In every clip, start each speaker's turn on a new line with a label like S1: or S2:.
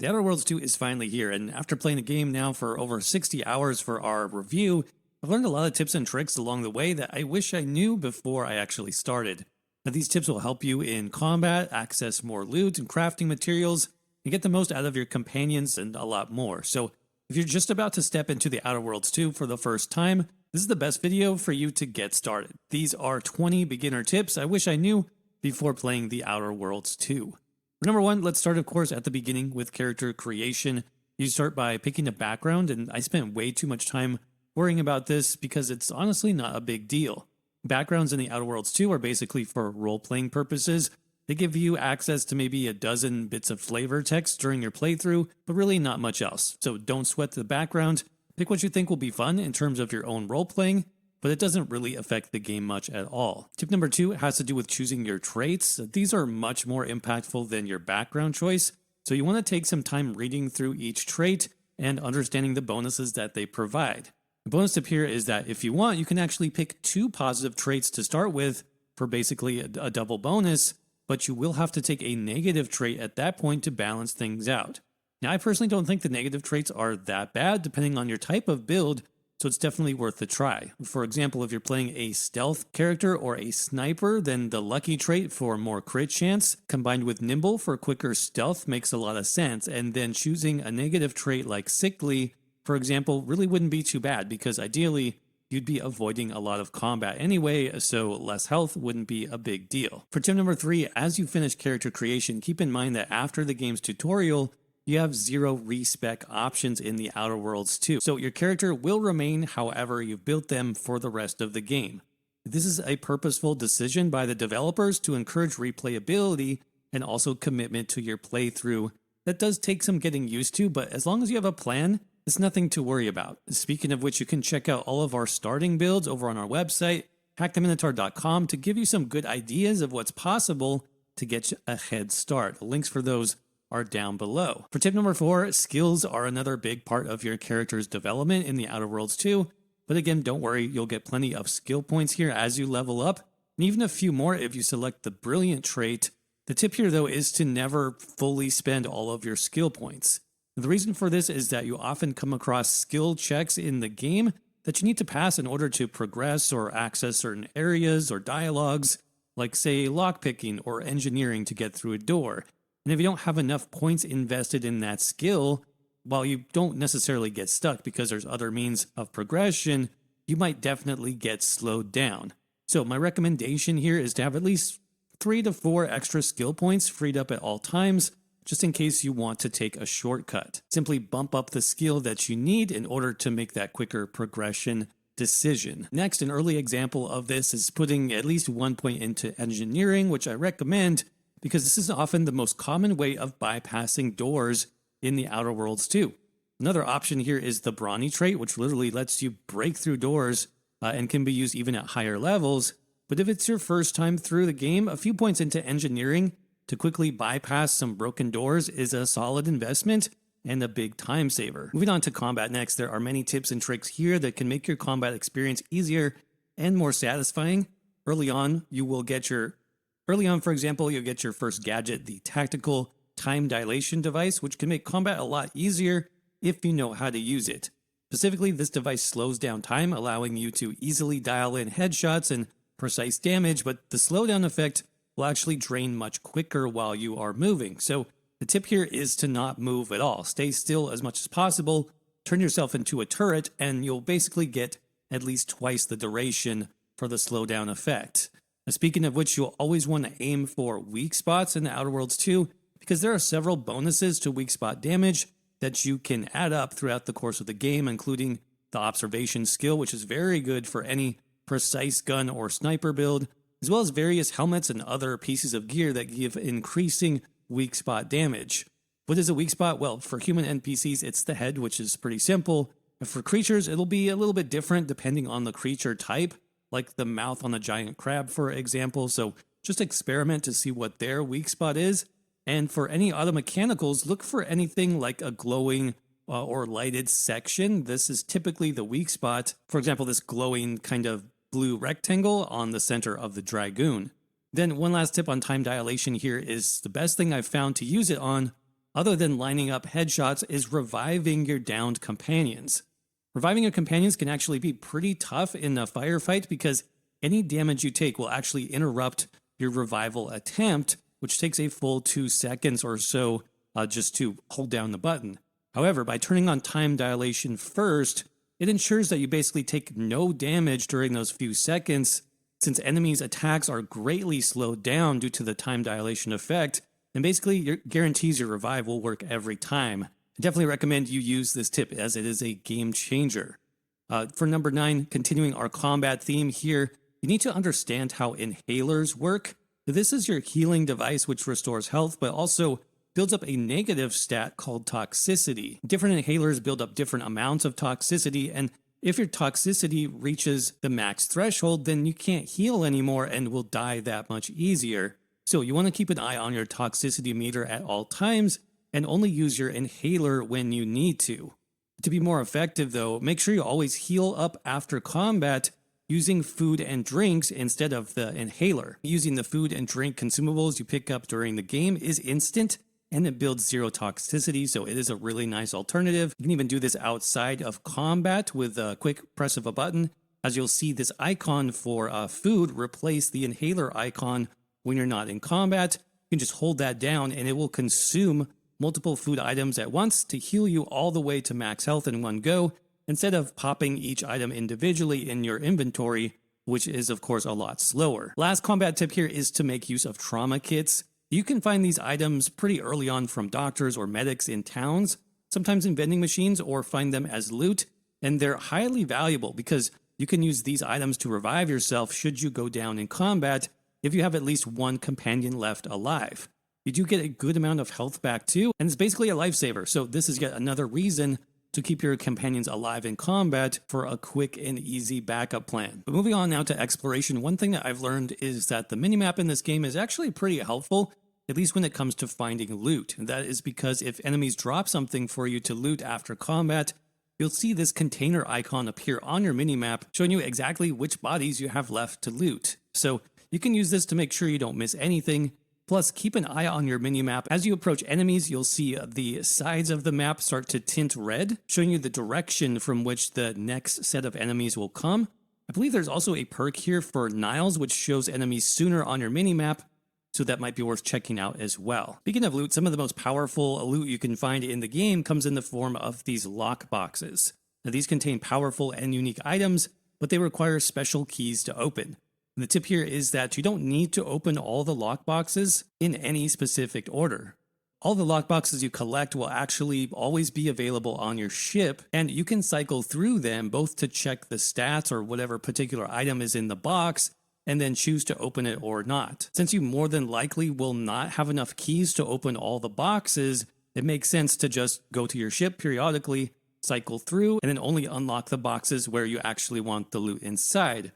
S1: The Outer Worlds 2 is finally here, and after playing the game now for over 60 hours for our review, I've learned a lot of tips and tricks along the way that I wish I knew before I actually started. Now, these tips will help you in combat, access more loot and crafting materials, and get the most out of your companions and a lot more. So, if you're just about to step into the Outer Worlds 2 for the first time, this is the best video for you to get started. These are 20 beginner tips I wish I knew before playing the Outer Worlds 2. For number one, let's start, of course, at the beginning with character creation. You start by picking a background, and I spent way too much time worrying about this because it's honestly not a big deal. Backgrounds in the Outer Worlds 2 are basically for role-playing purposes. They give you access to maybe a dozen bits of flavor text during your playthrough, but really not much else. So don't sweat the background. Pick what you think will be fun in terms of your own role-playing, but it doesn't really affect the game much at all. Tip number two has to do with choosing your traits. These are much more impactful than your background choice, so you want to take some time reading through each trait and understanding the bonuses that they provide. The bonus tip here is that if you want, you can actually pick two positive traits to start with for basically a double bonus, but you will have to take a negative trait at that point to balance things out. Now, I personally don't think the negative traits are that bad depending on your type of build, so it's definitely worth the try. For example, if you're playing a stealth character or a sniper, then the lucky trait for more crit chance combined with nimble for quicker stealth makes a lot of sense, and then choosing a negative trait like sickly, for example, really wouldn't be too bad because ideally you'd be avoiding a lot of combat anyway, so less health wouldn't be a big deal. For tip number three, as you finish character creation, keep in mind that after the game's tutorial, you have 0 respec options in the Outer Worlds 2, so your character will remain however you've built them for the rest of the game. This is a purposeful decision by the developers to encourage replayability and also commitment to your playthrough. That does take some getting used to, but as long as you have a plan, it's nothing to worry about. Speaking of which, you can check out all of our starting builds over on our website, hacktheminotaur.com, to give you some good ideas of what's possible to get you a head start. The links for those are down below. For tip number four, skills are another big part of your character's development in the Outer Worlds 2, but again, don't worry, you'll get plenty of skill points here as you level up, and even a few more if you select the Brilliant trait. The tip here, though, is to never fully spend all of your skill points. The reason for this is that you often come across skill checks in the game that you need to pass in order to progress or access certain areas or dialogues, like say lockpicking or engineering to get through a door. And if you don't have enough points invested in that skill, while you don't necessarily get stuck because there's other means of progression, you might definitely get slowed down. So my recommendation here is to have at least 3 to 4 extra skill points freed up at all times, just in case you want to take a shortcut. Simply bump up the skill that you need in order to make that quicker progression decision. Next, an early example of this is putting at least 1 point into engineering, which I recommend because this is often the most common way of bypassing doors in the Outer Worlds 2. Another option here is the Brawny trait, which literally lets you break through doors and can be used even at higher levels. But if it's your first time through the game, a few points into engineering to quickly bypass some broken doors is a solid investment and a big time saver. Moving on to combat next, there are many tips and tricks here that can make your combat experience easier and more satisfying. Early on, for example, you'll get your first gadget, the tactical time dilation device, which can make combat a lot easier if you know how to use it. Specifically, this device slows down time, allowing you to easily dial in headshots and precise damage, but the slowdown effect will actually drain much quicker while you are moving. So the tip here is to not move at all. Stay still as much as possible, turn yourself into a turret, and you'll basically get at least twice the duration for the slowdown effect. Speaking of which, you'll always want to aim for weak spots in the Outer Worlds 2 because there are several bonuses to weak spot damage that you can add up throughout the course of the game, including the observation skill, which is very good for any precise gun or sniper build, as well as various helmets and other pieces of gear that give increasing weak spot damage. What is a weak spot? Well, for human NPCs, it's the head, which is pretty simple. And for creatures, it'll be a little bit different depending on the creature type, like the mouth on the giant crab, for example. So just experiment to see what their weak spot is. And for any auto mechanicals, look for anything like a glowing or lighted section. This is typically the weak spot. For example, this glowing kind of blue rectangle on the center of the Dragoon. Then one last tip on time dilation here is the best thing I've found to use it on other than lining up headshots, is reviving your downed companions. Reviving your companions can actually be pretty tough in a firefight because any damage you take will actually interrupt your revival attempt, which takes a full 2 seconds or so just to hold down the button. However, by turning on time dilation first, it ensures that you basically take no damage during those few seconds, since enemies' attacks are greatly slowed down due to the time dilation effect, and basically guarantees your revive will work every time. I definitely recommend you use this tip as it is a game changer. For number 9, continuing our combat theme here, you need to understand how inhalers work. This is your healing device which restores health, but also builds up a negative stat called Toxicity. Different inhalers build up different amounts of toxicity, and if your toxicity reaches the max threshold, then you can't heal anymore and will die that much easier. So you want to keep an eye on your toxicity meter at all times and only use your inhaler when you need to. To be more effective though, make sure you always heal up after combat using food and drinks instead of the inhaler. Using the food and drink consumables you pick up during the game is instant, and it builds 0 toxicity, so it is a really nice alternative. You can even do this outside of combat with a quick press of a button, as you'll see this icon for food replace the inhaler icon when you're not in combat. You can just hold that down and it will consume multiple food items at once to heal you all the way to max health in one go, instead of popping each item individually in your inventory, which is of course a lot slower. Last combat tip here is to make use of trauma kits. You can find these items pretty early on from doctors or medics in towns, sometimes in vending machines, or find them as loot, and they're highly valuable because you can use these items to revive yourself should you go down in combat if you have at least one companion left alive. You do get a good amount of health back too, and it's basically a lifesaver, so this is yet another reason to keep your companions alive in combat for a quick and easy backup plan. But moving on now to exploration, one thing that I've learned is that the minimap in this game is actually pretty helpful, at least when it comes to finding loot. And that is because if enemies drop something for you to loot after combat, you'll see this container icon appear on your minimap showing you exactly which bodies you have left to loot. So you can use this to make sure you don't miss anything. Plus, keep an eye on your minimap. As you approach enemies, you'll see the sides of the map start to tint red, showing you the direction from which the next set of enemies will come. I believe there's also a perk here for Niles, which shows enemies sooner on your minimap, so that might be worth checking out as well. Speaking of loot, some of the most powerful loot you can find in the game comes in the form of these lockboxes. Now, these contain powerful and unique items, but they require special keys to open. And the tip here is that you don't need to open all the lockboxes in any specific order. All the lockboxes you collect will actually always be available on your ship, and you can cycle through them both to check the stats or whatever particular item is in the box, and then choose to open it or not. Since you more than likely will not have enough keys to open all the boxes, it makes sense to just go to your ship periodically, cycle through, and then only unlock the boxes where you actually want the loot inside.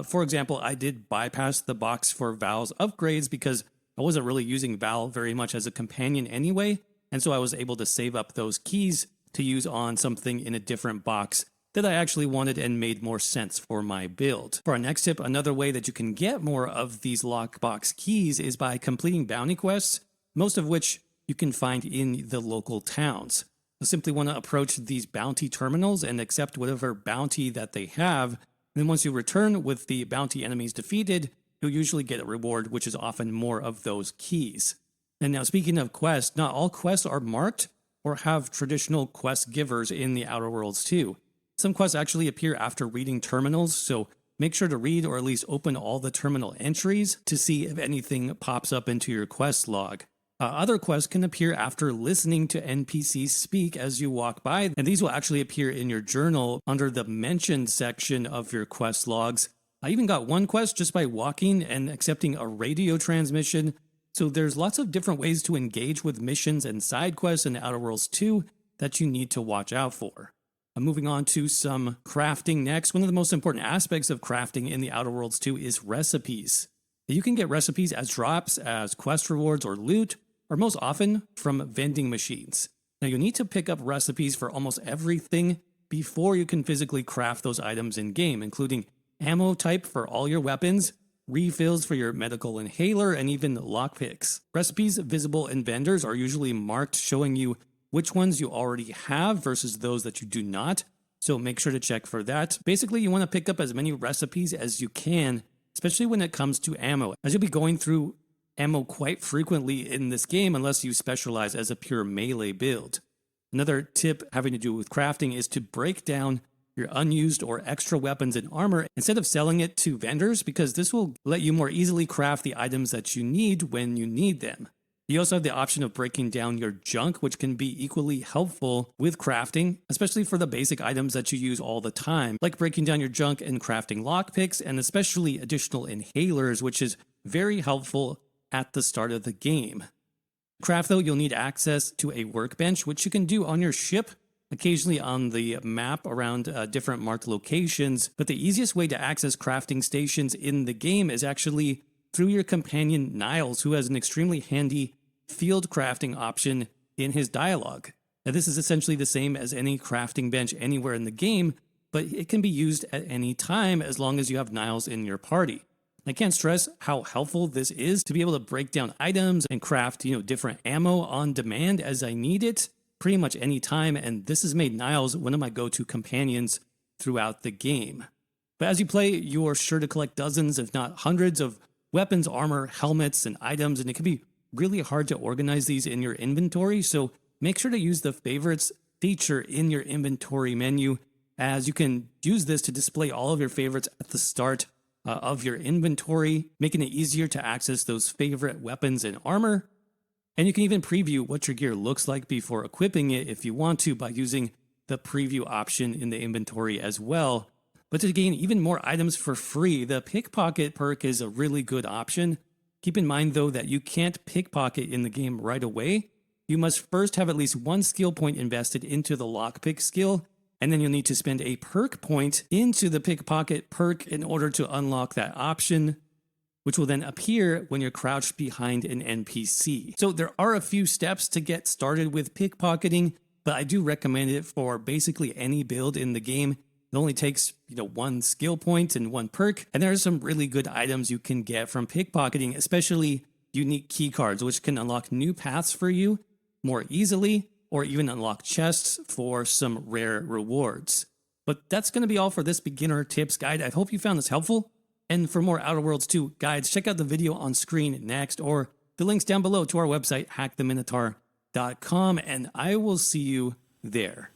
S1: For example, I did bypass the box for Val's upgrades because I wasn't really using Val very much as a companion anyway, and so I was able to save up those keys to use on something in a different box that I actually wanted and made more sense for my build. For our next tip, another way that you can get more of these lockbox keys is by completing bounty quests, most of which you can find in the local towns. You simply want to approach these bounty terminals and accept whatever bounty that they have. And then once you return with the bounty enemies defeated, you'll usually get a reward, which is often more of those keys. And now speaking of quests, not all quests are marked or have traditional quest givers in the Outer Worlds too. Some quests actually appear after reading terminals, so make sure to read or at least open all the terminal entries to see if anything pops up into your quest log. Other quests can appear after listening to NPCs speak as you walk by, and these will actually appear in your journal under the mentioned section of your quest logs. I even got one quest just by walking and accepting a radio transmission, so there's lots of different ways to engage with missions and side quests in Outer Worlds 2 that you need to watch out for. Moving on to some crafting next. One of the most important aspects of crafting in the Outer Worlds 2 is recipes. You can get recipes as drops, as quest rewards, or loot, or most often from vending machines. Now you'll need to pick up recipes for almost everything before you can physically craft those items in game, including ammo type for all your weapons, refills for your medical inhaler, and even lockpicks. Recipes visible in vendors are usually marked, showing you which ones you already have versus those that you do not, so make sure to check for that. Basically, you want to pick up as many recipes as you can, especially when it comes to ammo, as you'll be going through ammo quite frequently in this game unless you specialize as a pure melee build. Another tip having to do with crafting is to break down your unused or extra weapons and armor instead of selling it to vendors, because this will let you more easily craft the items that you need when you need them. You also have the option of breaking down your junk, which can be equally helpful with crafting, especially for the basic items that you use all the time, like breaking down your junk and crafting lockpicks, and especially additional inhalers, which is very helpful at the start of the game. Craft, though, you'll need access to a workbench, which you can do on your ship, occasionally on the map around different marked locations, but the easiest way to access crafting stations in the game is actually through your companion Niles, who has an extremely handy field crafting option in his dialogue. Now, this is essentially the same as any crafting bench anywhere in the game, but it can be used at any time as long as you have Niles in your party. I can't stress how helpful this is to be able to break down items and craft, different ammo on demand as I need it pretty much any time, and this has made Niles one of my go-to companions throughout the game. But as you play, you're sure to collect dozens, if not hundreds, of weapons, armor, helmets, and items, and it can be really hard to organize these in your inventory, so make sure to use the favorites feature in your inventory menu, as you can use this to display all of your favorites at the start of your inventory, making it easier to access those favorite weapons and armor. And you can even preview what your gear looks like before equipping it if you want to by using the preview option in the inventory as well. But to gain even more items for free, the Pickpocket perk is a really good option. Keep in mind, though, that you can't pickpocket in the game right away. You must first have at least one skill point invested into the lockpick skill, and then you'll need to spend a perk point into the Pickpocket perk in order to unlock that option, which will then appear when you're crouched behind an NPC. So there are a few steps to get started with pickpocketing, but I do recommend it for basically any build in the game. It only takes, one skill point and one perk, and there are some really good items you can get from pickpocketing, especially unique key cards, which can unlock new paths for you more easily, or even unlock chests for some rare rewards. But that's going to be all for this beginner tips guide. I hope you found this helpful. And for more Outer Worlds 2 guides, check out the video on screen next, or the links down below to our website, hacktheminotaur.com, and I will see you there.